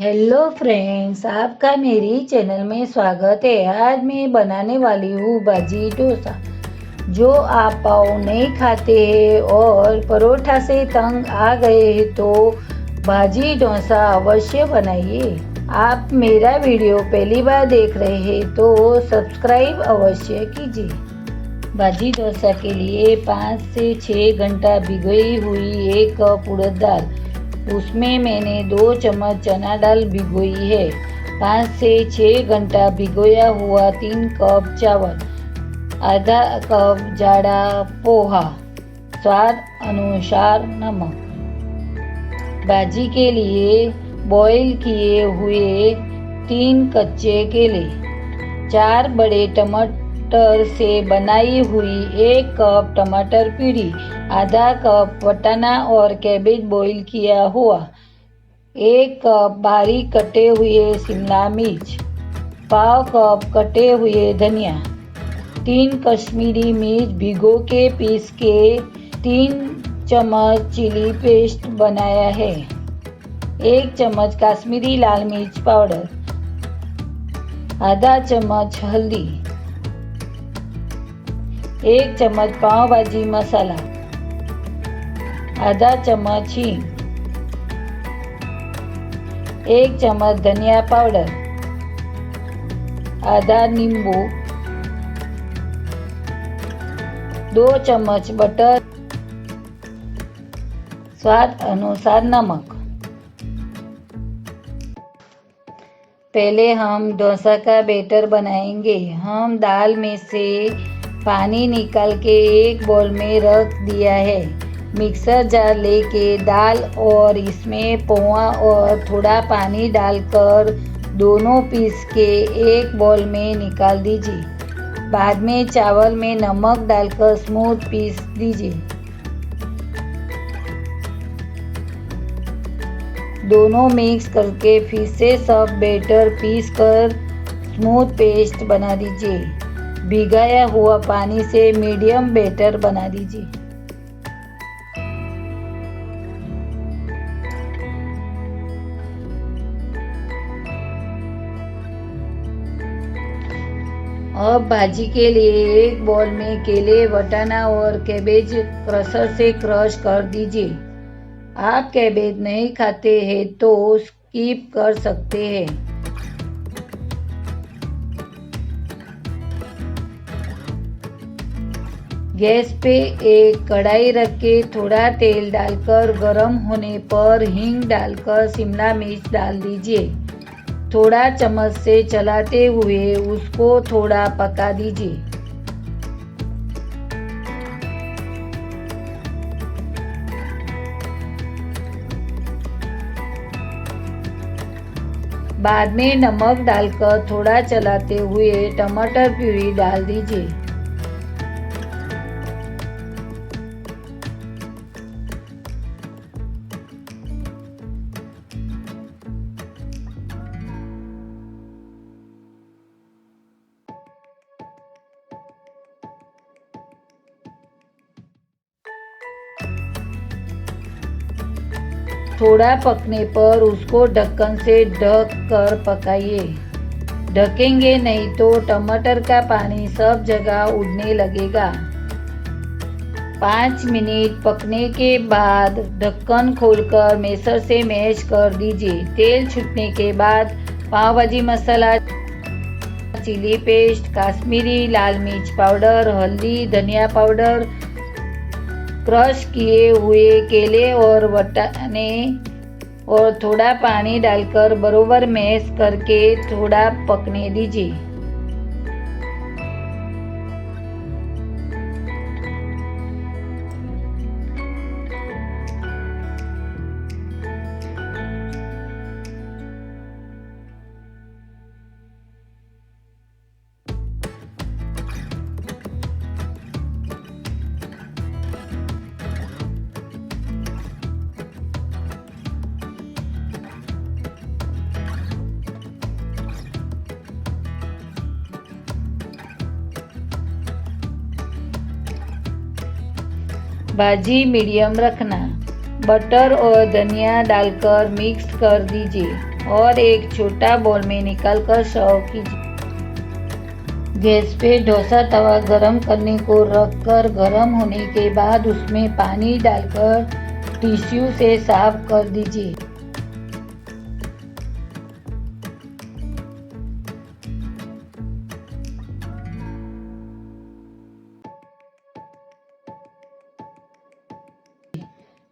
Hello friends, आपका मेरी channel में स्वागत है। आज मैं बनाने वाली हूँ भाजी डोसा। जो आप पाव नहीं खाते हैं और परोठा से तंग आ गए हैं तो भाजी डोसा अवश्य बनाइए। आप मेरा वीडियो पहली बार देख रहे हैं तो सब्सक्राइब अवश्य कीजिए। भाजी डोसा के लिए 5 से 6 घंटा भिगोई हुई 1 कप उड़द दाल, उसमें मैंने 2 चम्मच चना दाल भिगोई है। 5 से 6 घंटा भिगोया हुआ 3 कप चावल, आधा कप जाड़ा पोहा, स्वाद अनुसार नमक। भाजी के लिए बॉईल किए हुए 3 कच्चे केले, 4 बड़े टमाटर से बनाई हुई 1 कप टमाटर प्यूरी, आधा कप वटाना और कैबेज बॉईल किया हुआ, 1 कप बारीक कटे हुए शिमला मिर्च, पाव कप कटे हुए धनिया, 3 कश्मीरी मिर्च भिगो के पीस के, 3 चम्मच चिली पेस्ट बनाया है, 1 चम्मच कश्मीरी लाल मिर्च पाउडर, आधा चम्मच हल्दी, 1 चम्मच पाव भाजी मसाला, आधा चम्मच हींग, 1 चम्मच धनिया पाउडर, आधा नींबू, 2 चम्मच बटर, स्वाद अनुसार नमक। पहले हम डोसा का बैटर बनाएंगे। हम दाल में से पानी निकाल के एक बाउल में रख दिया है। मिक्सर जार लेके दाल और इसमें पोहा और थोड़ा पानी डालकर दोनों पीस के एक बाउल में निकाल दीजिए। बाद में चावल में नमक डालकर स्मूथ पीस दीजिए। दोनों मिक्स करके फिर से सब बैटर पीस कर स्मूथ पेस्ट बना दीजिए। भिगाया हुआ पानी से मीडियम बैटर बना दीजिए। अब भाजी के लिए एक बाउल में केले, वटाना और कैबेज क्रशर से क्रश कर दीजिए। आप कैबेज नहीं खाते हैं तो स्किप कर सकते हैं। गैस पे एक कढ़ाई रख के थोड़ा तेल डालकर गरम होने पर हींग डालकर शिमला मिर्च डाल दीजिए। थोड़ा चम्मच से चलाते हुए उसको थोड़ा पका दीजिए। बाद में नमक डालकर थोड़ा चलाते हुए टमाटर प्यूरी डाल दीजिए। थोड़ा पकने पर उसको ढक्कन से ढक कर पकाइए। ढकेंगे नहीं तो टमाटर का पानी सब जगह उड़ने लगेगा। 5 मिनट पकने के बाद ढक्कन खोलकर मैशर से मैश कर दीजिए। तेल छूटने के बाद पाव भाजी मसाला, चिली पेस्ट, कश्मीरी लाल मिर्च पाउडर, हल्दी, धनिया पाउडर, क्रश किए हुए केले और वटाने और थोड़ा पानी डालकर बराबर मैश करके थोड़ा पकने दीजिए। भाजी मीडियम रखना। बटर और धनिया डालकर मिक्स कर दीजिए। और एक छोटा बाउल में निकालकर सर्व कीजिए। गैस पे डोसा तवा गरम करने को रखकर गरम होने के बाद उसमें पानी डालकर टिश्यू से साफ कर दीजिए।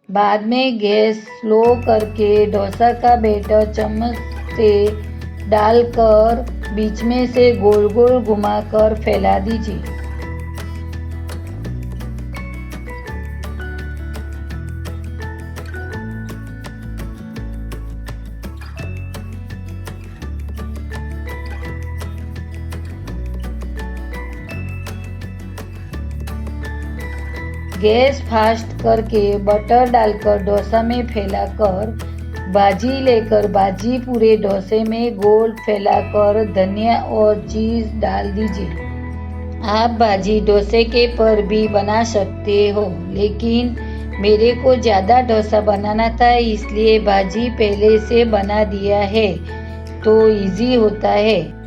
बाद में गैस स्लो करके डोसा का बैटर चम्मच से डालकर बीच में से गोल गोल घुमाकर फैला दीजिए। गैस फास्ट करके बटर डालकर डोसा में फैलाकर भाजी लेकर भाजी पूरे डोसे में गोल फैलाकर धनिया और चीज़ डाल दीजिए। आप भाजी डोसे के पर भी बना सकते हो, लेकिन मेरे को ज़्यादा डोसा बनाना था इसलिए भाजी पहले से बना दिया है तो इजी होता है।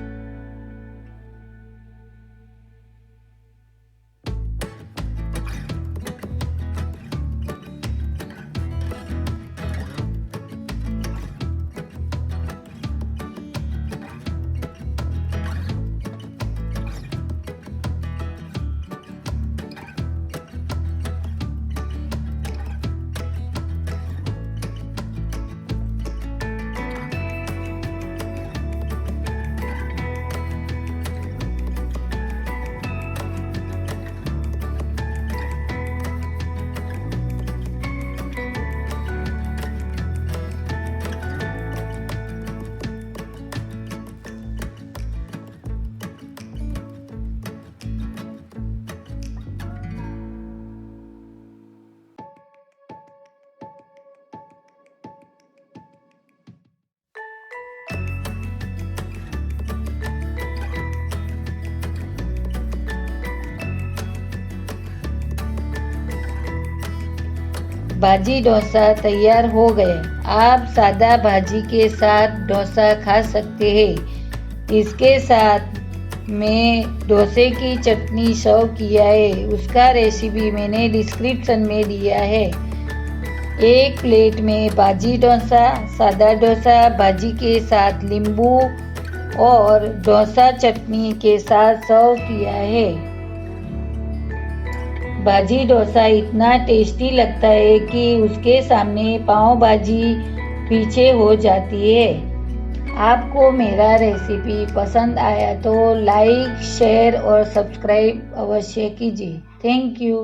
भाजी डोसा तैयार हो गए। आप सादा भाजी के साथ डोसा खा सकते हैं। इसके साथ मैं डोसे की चटनी सर्व किया है, उसका रेसिपी मैंने डिस्क्रिप्शन में दिया है। एक प्लेट में भाजी डोसा, सादा डोसा भाजी के साथ नींबू और डोसा चटनी के साथ सर्व किया है। भाजी डोसा इतना टेस्टी लगता है कि उसके सामने पाव भाजी पीछे हो जाती है। आपको मेरा रेसिपी पसंद आया तो लाइक, शेयर और सब्सक्राइब अवश्य कीजिए। Thank you.